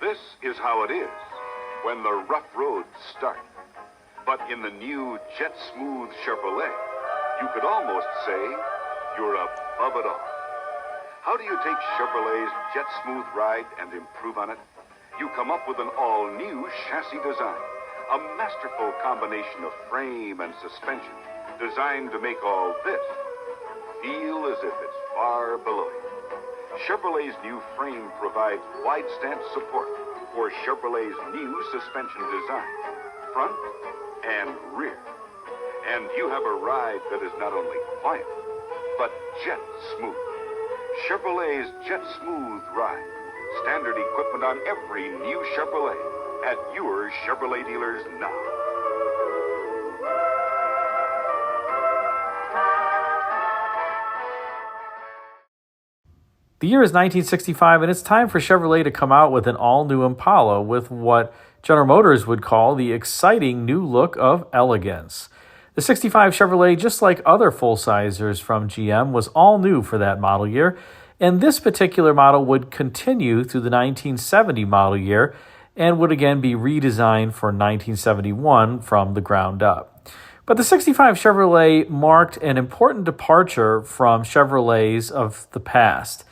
This is how it is when the rough roads start. But in the new Jet Smooth Chevrolet, you could almost say you're above it all. How do you take Chevrolet's Jet Smooth ride and improve on it? You come up with an all-new chassis design, a masterful combination of frame and suspension, designed to make all this feel as if it's far below you. Chevrolet's new frame provides wide stance support for Chevrolet's new suspension design, front and rear. And you have a ride that is not only quiet, but jet smooth. Chevrolet's Jet Smooth Ride. Standard equipment on every new Chevrolet at your Chevrolet dealers now. The year is 1965, and it's time for Chevrolet to come out with an all-new Impala with what General Motors would call the exciting new look of elegance. The 65 Chevrolet, just like other full-sizers from GM, was all new for that model year, and this particular model would continue through the 1970 model year and would again be redesigned for 1971 from the ground up. But the 65 Chevrolet marked an important departure from Chevrolets of the past.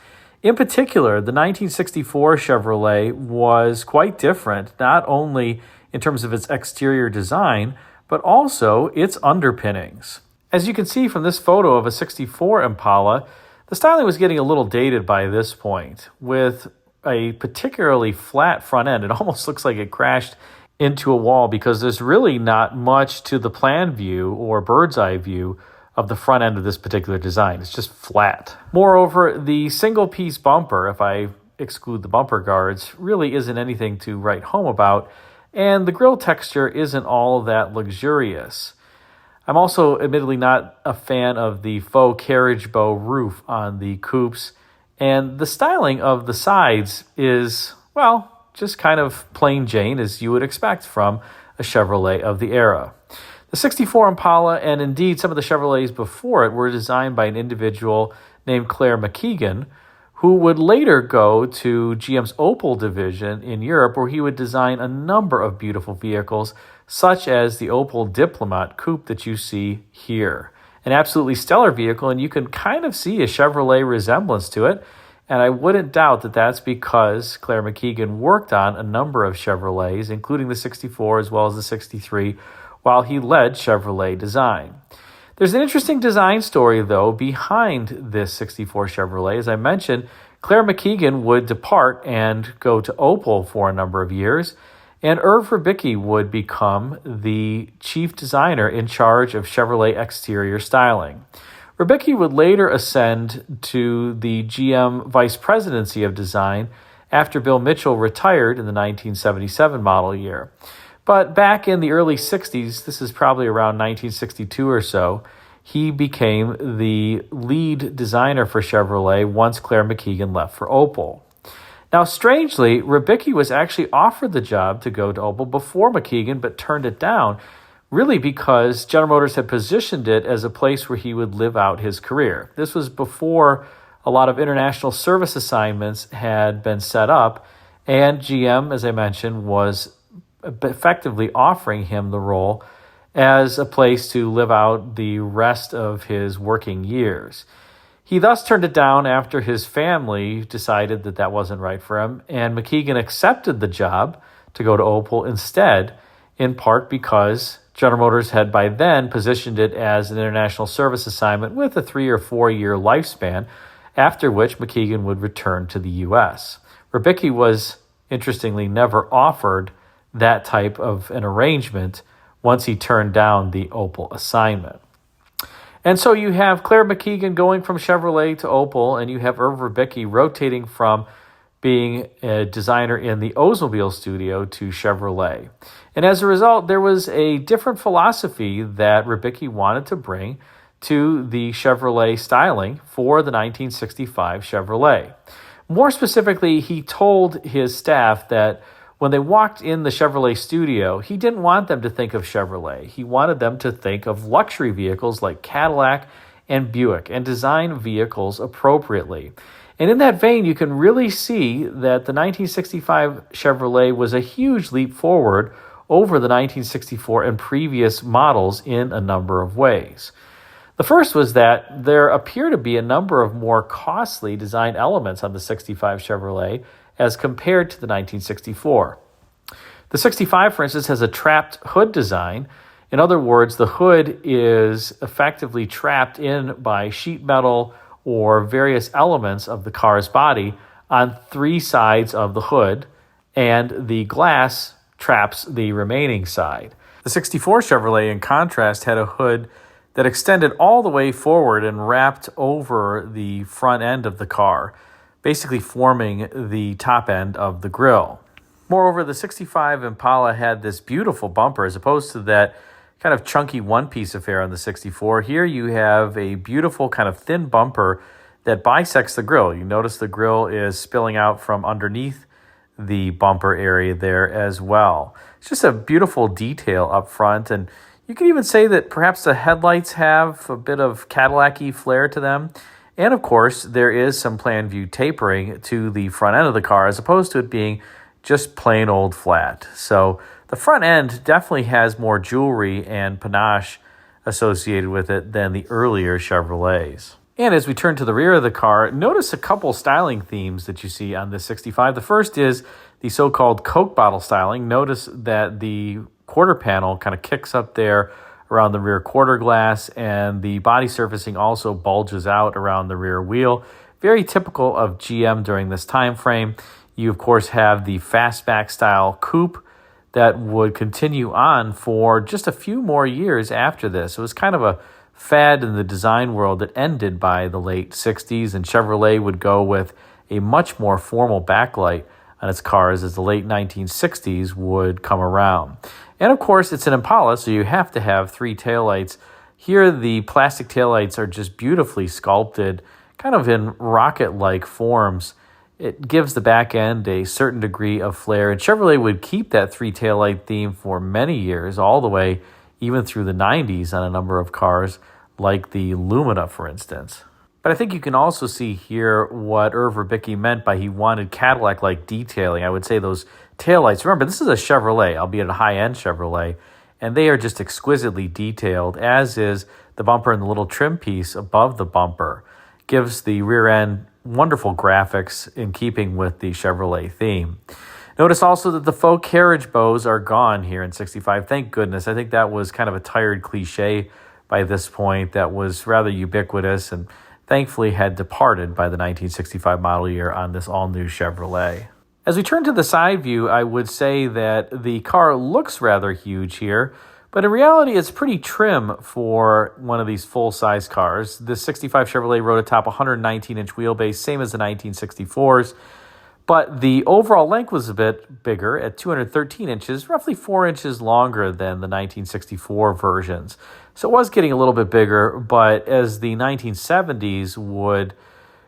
In particular, the 1964 Chevrolet was quite different, not only in terms of its exterior design, but also its underpinnings. As you can see from this photo of a 64 Impala, the styling was getting a little dated by this point, with a particularly flat front end. It almost looks like it crashed into a wall because there's really not much to the plan view or bird's eye view of the front end of this particular design. It's just flat. Moreover, the single-piece bumper, if I exclude the bumper guards, really isn't anything to write home about, and the grille texture isn't all that luxurious. I'm also admittedly not a fan of the faux carriage bow roof on the coupes, and the styling of the sides is, well, just kind of plain Jane as you would expect from a Chevrolet of the era. The 64 Impala, and indeed some of the Chevrolets before it, were designed by an individual named Claire McKeegan, who would later go to GM's Opel division in Europe, where he would design a number of beautiful vehicles, such as the Opel Diplomat coupe that you see here. An absolutely stellar vehicle, and you can kind of see a Chevrolet resemblance to it, and I wouldn't doubt that that's because Claire McKeegan worked on a number of Chevrolets, including the 64 as well as the 63, while he led Chevrolet design. There's an interesting design story, though, behind this 64 Chevrolet. As I mentioned, Claire McKeegan would depart and go to Opel for a number of years, and Irv Rubicki would become the chief designer in charge of Chevrolet exterior styling. Rubicki would later ascend to the GM vice presidency of design after Bill Mitchell retired in the 1977 model year. But back in the early 60s, this is probably around 1962 or so, he became the lead designer for Chevrolet once Claire McKeegan left for Opel. Now, strangely, Rubicki was actually offered the job to go to Opel before McKeegan, but turned it down, really because General Motors had positioned it as a place where he would live out his career. This was before a lot of international service assignments had been set up, and GM, as I mentioned, was effectively offering him the role as a place to live out the rest of his working years. He thus turned it down after his family decided that that wasn't right for him, and McKeegan accepted the job to go to Opel instead, in part because General Motors had by then positioned it as an international service assignment with a 3 or 4 year lifespan, after which McKeegan would return to the U.S. Rubicki was, interestingly, never offered that type of an arrangement once he turned down the Opel assignment. And so you have Claire McKeegan going from Chevrolet to Opel, and you have Irv Rubicki rotating from being a designer in the Oldsmobile studio to Chevrolet. And as a result, there was a different philosophy that Rubicki wanted to bring to the Chevrolet styling for the 1965 Chevrolet. More specifically, he told his staff that when they walked in the Chevrolet studio, he didn't want them to think of Chevrolet. He wanted them to think of luxury vehicles like Cadillac and Buick and design vehicles appropriately. And in that vein, you can really see that the 1965 Chevrolet was a huge leap forward over the 1964 and previous models in a number of ways. The first was that there appear to be a number of more costly design elements on the 65 Chevrolet as compared to the 1964. The 65, for instance, has a trapped hood design. In other words, the hood is effectively trapped in by sheet metal or various elements of the car's body on three sides of the hood, and the glass traps the remaining side. The 64 Chevrolet, in contrast, had a hood that extended all the way forward and wrapped over the front end of the car, basically forming the top end of the grille. Moreover, the 65 Impala had this beautiful bumper as opposed to that kind of chunky one-piece affair on the 64. Here you have a beautiful kind of thin bumper that bisects the grille. You notice the grille is spilling out from underneath the bumper area there as well. It's just a beautiful detail up front, and you could even say that perhaps the headlights have a bit of Cadillac-y flair to them. And of course, there is some plan view tapering to the front end of the car as opposed to it being just plain old flat. So the front end definitely has more jewelry and panache associated with it than the earlier Chevrolets. And as we turn to the rear of the car, notice a couple styling themes that you see on this 65. The first is the so-called Coke bottle styling. Notice that the quarter panel kind of kicks up there around the rear quarter glass, and the body surfacing also bulges out around the rear wheel. Very typical of GM during this time frame. You, of course, have the fastback style coupe that would continue on for just a few more years after this. It was kind of a fad in the design world that ended by the late 60s, and Chevrolet would go with a much more formal backlight on its cars as the late 1960s would come around. And of course, it's an Impala, so you have to have three taillights. Here, the plastic taillights are just beautifully sculpted, kind of in rocket-like forms. It gives the back end a certain degree of flair, and Chevrolet would keep that three taillight theme for many years, all the way even through the 90s on a number of cars, like the Lumina, for instance. But I think you can also see here what Irv Ribicki meant by he wanted Cadillac-like detailing. I would say those taillights, remember, this is a Chevrolet, albeit a high-end Chevrolet, and they are just exquisitely detailed, as is the bumper and the little trim piece above the bumper. Gives the rear end wonderful graphics in keeping with the Chevrolet theme. Notice also that the faux carriage bows are gone here in 65. Thank goodness. I think that was kind of a tired cliche by this point that was rather ubiquitous and thankfully had departed by the 1965 model year on this all-new Chevrolet. As we turn to the side view, I would say that the car looks rather huge here, but in reality, it's pretty trim for one of these full-size cars. The 65 Chevrolet rode atop 119-inch wheelbase, same as the 1964s, but the overall length was a bit bigger at 213 inches, roughly 4 inches longer than the 1964 versions. So it was getting a little bit bigger, but as the 1970s would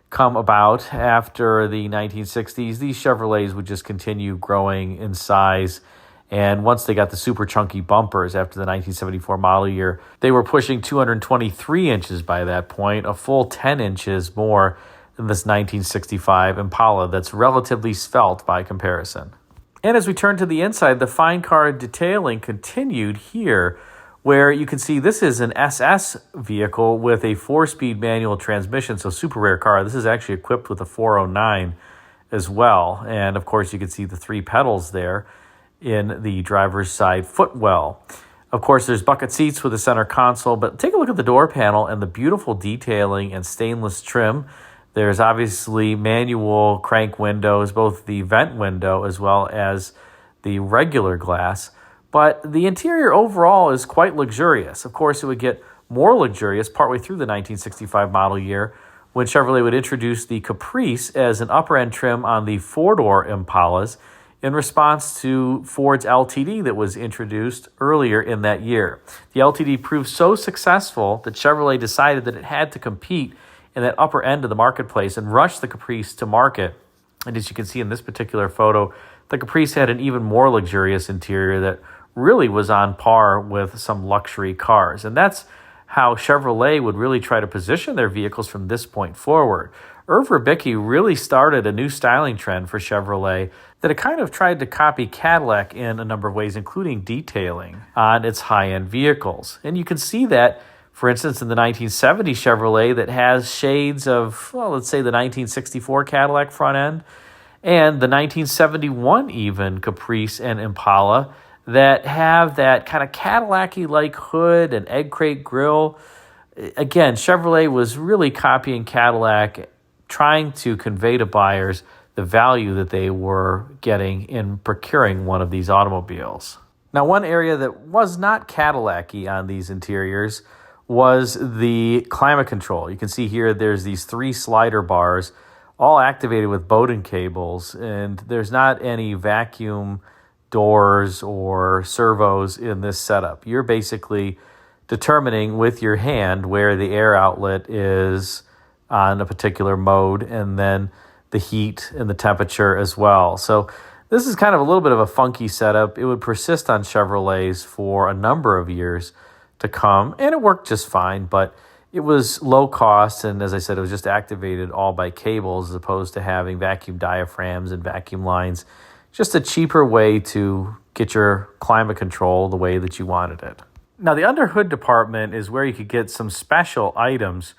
come about after the 1960s, these Chevrolets would just continue growing in size. And once they got the super chunky bumpers after the 1974 model year, they were pushing 223 inches by that point, a full 10 inches more than this 1965 Impala that's relatively svelte by comparison. And as we turn to the inside, the fine car detailing continued here, where you can see this is an SS vehicle with a 4-speed manual transmission, so super rare car. This is actually equipped with a 409 as well. And of course, you can see the 3 pedals there in the driver's side footwell. Of course, there's bucket seats with a center console, but take a look at the door panel and the beautiful detailing and stainless trim. There's obviously manual crank windows, both the vent window as well as the regular glass. But the interior overall is quite luxurious. Of course, it would get more luxurious partway through the 1965 model year when Chevrolet would introduce the Caprice as an upper-end trim on the 4-door Impalas in response to Ford's LTD that was introduced earlier in that year. The LTD proved so successful that Chevrolet decided that it had to compete in that upper end of the marketplace and rush the Caprice to market. And as you can see in this particular photo, the Caprice had an even more luxurious interior that really was on par with some luxury cars. And that's how Chevrolet would really try to position their vehicles from this point forward. Irv Ribicki really started a new styling trend for Chevrolet that it kind of tried to copy Cadillac in a number of ways, including detailing on its high-end vehicles. And you can see that, for instance, in the 1970 Chevrolet that has shades of, well, let's say the 1964 Cadillac front end and the 1971 even Caprice and Impala that have that kind of Cadillac-y like hood and egg crate grille. Again, Chevrolet was really copying Cadillac, trying to convey to buyers the value that they were getting in procuring one of these automobiles. Now, one area that was not Cadillac-y on these interiors was the climate control. You can see here there's these 3 slider bars, all activated with Bowden cables, and there's not any vacuum doors or servos in this setup. You're basically determining with your hand where the air outlet is on a particular mode, and then the heat and the temperature as well. So this is kind of a little bit of a funky setup. It would persist on Chevrolets for a number of years to come, and it worked just fine, but it was low cost, and as I said, it was just activated all by cables as opposed to having vacuum diaphragms and vacuum lines. Just a cheaper way to get your climate control the way that you wanted it. Now, the under hood department is where you could get some special items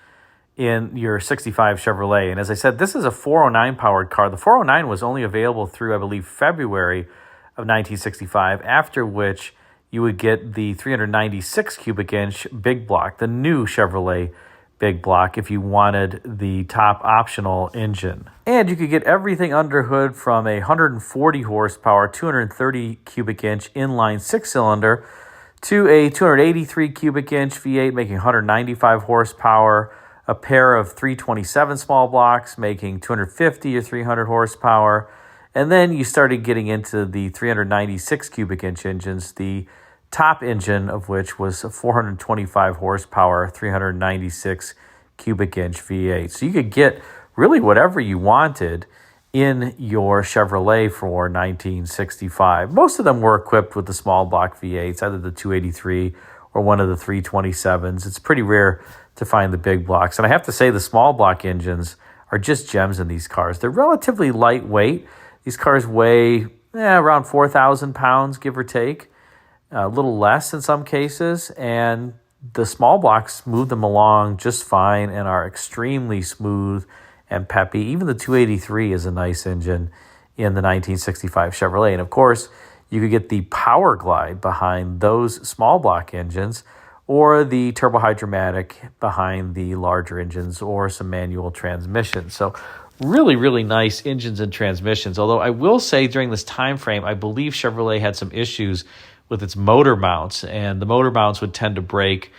in your 65 Chevrolet. And as I said, this is a 409 powered car. The 409 was only available through, I believe, February of 1965, after which you would get the 396 cubic inch big block, the new Chevrolet big block, if you wanted the top optional engine. And you could get everything under hood from a 140 horsepower, 230 cubic inch inline 6-cylinder to a 283 cubic inch V8 making 195 horsepower, a pair of 327 small blocks making 250 or 300 horsepower, and then you started getting into the 396 cubic inch engines, the top engine of which was a 425 horsepower, 396 cubic inch V8. So you could get really whatever you wanted in your Chevrolet for 1965. Most of them were equipped with the small block V8s, either the 283 or one of the 327s. It's pretty rare to find the big blocks. And I have to say the small block engines are just gems in these cars. They're relatively lightweight. These cars weigh around 4,000 pounds, give or take. A little less in some cases, and the small blocks move them along just fine and are extremely smooth and peppy. Even the 283 is a nice engine in the 1965 Chevrolet. And of course, you could get the Power Glide behind those small block engines, or the Turbo Hydromatic behind the larger engines, or some manual transmissions. So really, really nice engines and transmissions. Although I will say during this time frame, I believe Chevrolet had some issues with its motor mounts, and the motor mounts would tend to break,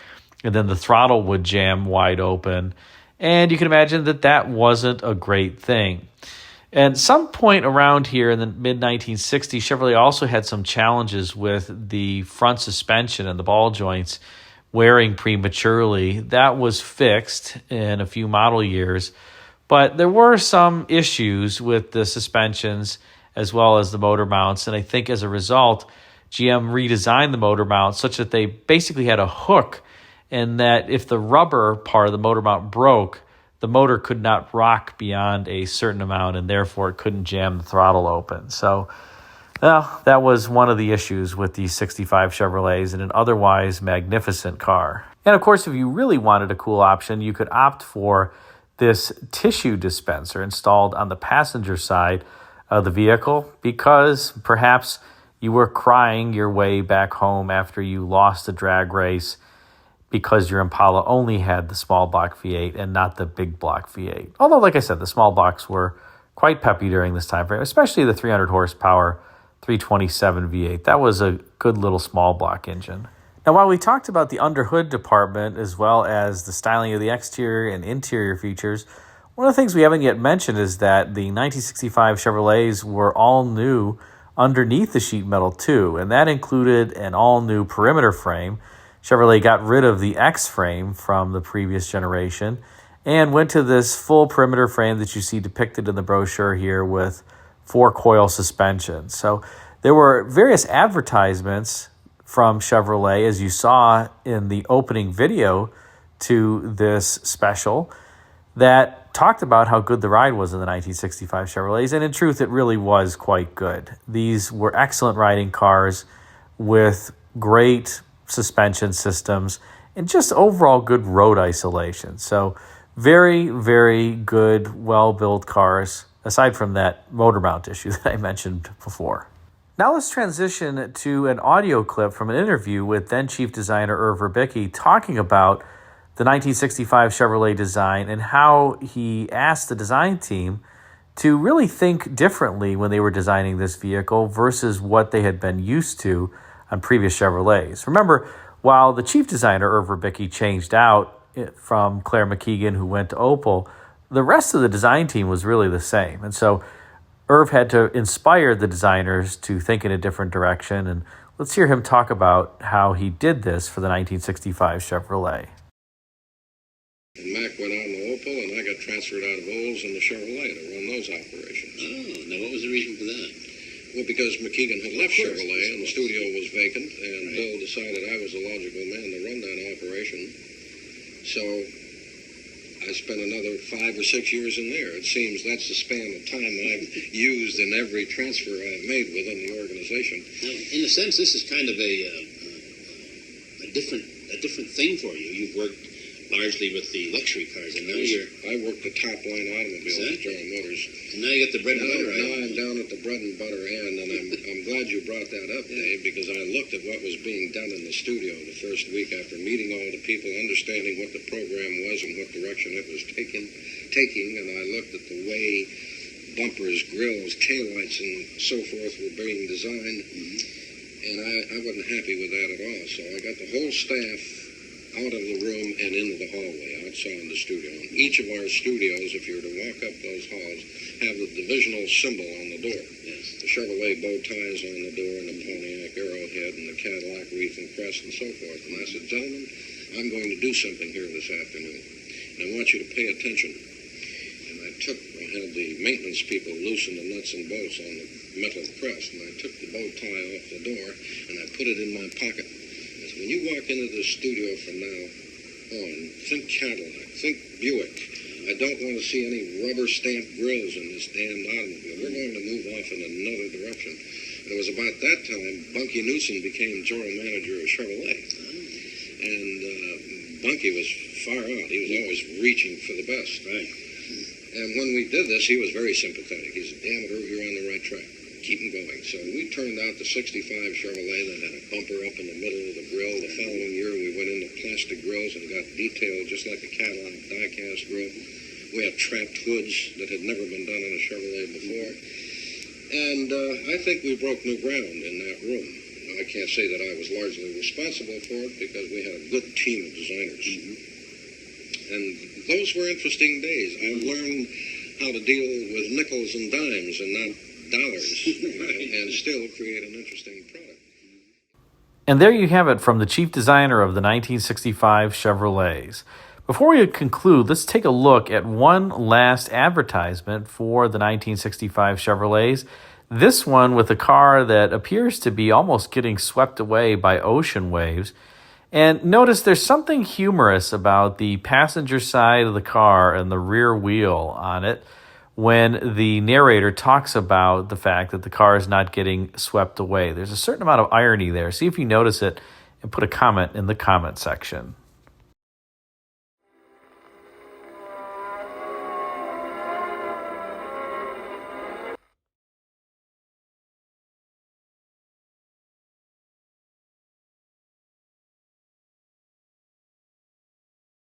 and then the throttle would jam wide open. And you can imagine that that wasn't a great thing. And some point around here in the mid-1960s, Chevrolet also had some challenges with the front suspension and the ball joints wearing prematurely. That was fixed in a few model years, but there were some issues with the suspensions as well as the motor mounts, and I think as a result, GM redesigned the motor mount such that they basically had a hook, and that if the rubber part of the motor mount broke, the motor could not rock beyond a certain amount, and therefore it couldn't jam the throttle open. So, well, that was one of the issues with the 65 Chevrolets in an otherwise magnificent car. And of course, if you really wanted a cool option, you could opt for this tissue dispenser installed on the passenger side of the vehicle, because perhaps you were crying your way back home after you lost a drag race because your Impala only had the small block V8 and not the big block V8. Although, like I said, the small blocks were quite peppy during this time frame, especially the 300 horsepower 327 V8. That was a good little small block engine. Now, while we talked about the underhood department as well as the styling of the exterior and interior features, one of the things we haven't yet mentioned is that the 1965 Chevrolets were all new underneath the sheet metal too, and that included an all-new perimeter frame. Chevrolet got rid of the X frame from the previous generation and went to this full perimeter frame that you see depicted in the brochure here with 4-coil suspension. So there were various advertisements from Chevrolet, as you saw in the opening video to this special, that talked about how good the ride was in the 1965 Chevrolets, and in truth, it really was quite good. These were excellent riding cars with great suspension systems and just overall good road isolation. So very, very good, well-built cars, aside from that motor mount issue that I mentioned before. Now let's transition to an audio clip from an interview with then Chief Designer Irv Verbicki talking about the 1965 Chevrolet design and how he asked the design team to really think differently when they were designing this vehicle versus what they had been used to on previous Chevrolets. Remember, while the chief designer, Irv Verbicki, changed out from Claire McKeegan, who went to Opel, the rest of the design team was really the same. And so Irv had to inspire the designers to think in a different direction. And let's hear him talk about how he did this for the 1965 Chevrolet. And Mac went on to Opel, and I got transferred out of Olds and the Chevrolet to run those operations. Oh, now what was the reason for that? Well, because McKeegan had left Chevrolet and the studio was vacant, and Bill decided I was the logical man to run that operation. So I spent another 5 or 6 years in there. It seems that's the span of time I've used in every transfer I've made within the organization. Now, in a sense, this is kind of a different thing for you. You've worked largely with the luxury cars, and now I worked the top line automobiles at General Motors. And now you got the bread and butter. Now I'm down at the bread and butter end, and I'm glad you brought that up, Dave, because I looked at what was being done in the studio the first week after meeting all the people, understanding what the program was and what direction it was taking, and I looked at the way bumpers, grills, taillights, and so forth were being designed, and I wasn't happy with that at all. So I got the whole staff out of the room and into the hallway outside the studio. And each of our studios, if you were to walk up those halls, have the divisional symbol on the door. Yes. The Chevrolet bow ties on the door, and the Pontiac arrowhead, and the Cadillac wreath and crest, and so forth. And I said, gentlemen, I'm going to do something here this afternoon, and I want you to pay attention. And I had the maintenance people loosen the nuts and bolts on the metal crest, and I took the bow tie off the door, and I put it in my pocket. When you walk into the studio from now on, think Cadillac, think Buick. I don't want to see any rubber stamped grills in this damned automobile. We're going to move off in another direction. And it was about that time Bunky Knudsen became general manager of Chevrolet. And Bunky was far out. He was always reaching for the best. Right. And when we did this, he was very sympathetic. He said, damn it, Irv, you're on the right track. Keep them going. So we turned out the 65 Chevrolet that had a bumper up in the middle of the grill. The following year, we went into plastic grills and got detailed just like a Cadillac die-cast grill. We had trapped hoods that had never been done in a Chevrolet before. And I think we broke new ground in that room. I can't say that I was largely responsible for it because we had a good team of designers. And those were interesting days. I learned how to deal with nickels and dimes and not dollars, and still create an interesting product. And there you have it from the chief designer of the 1965 Chevrolets. Before we conclude, let's take a look at one last advertisement for the 1965 Chevrolets. This one with a car that appears to be almost getting swept away by ocean waves. And notice there's something humorous about the passenger side of the car and the rear wheel on it when the narrator talks about the fact that the car is not getting swept away. There's a certain amount of irony there. See if you notice it and put a comment in the comment section.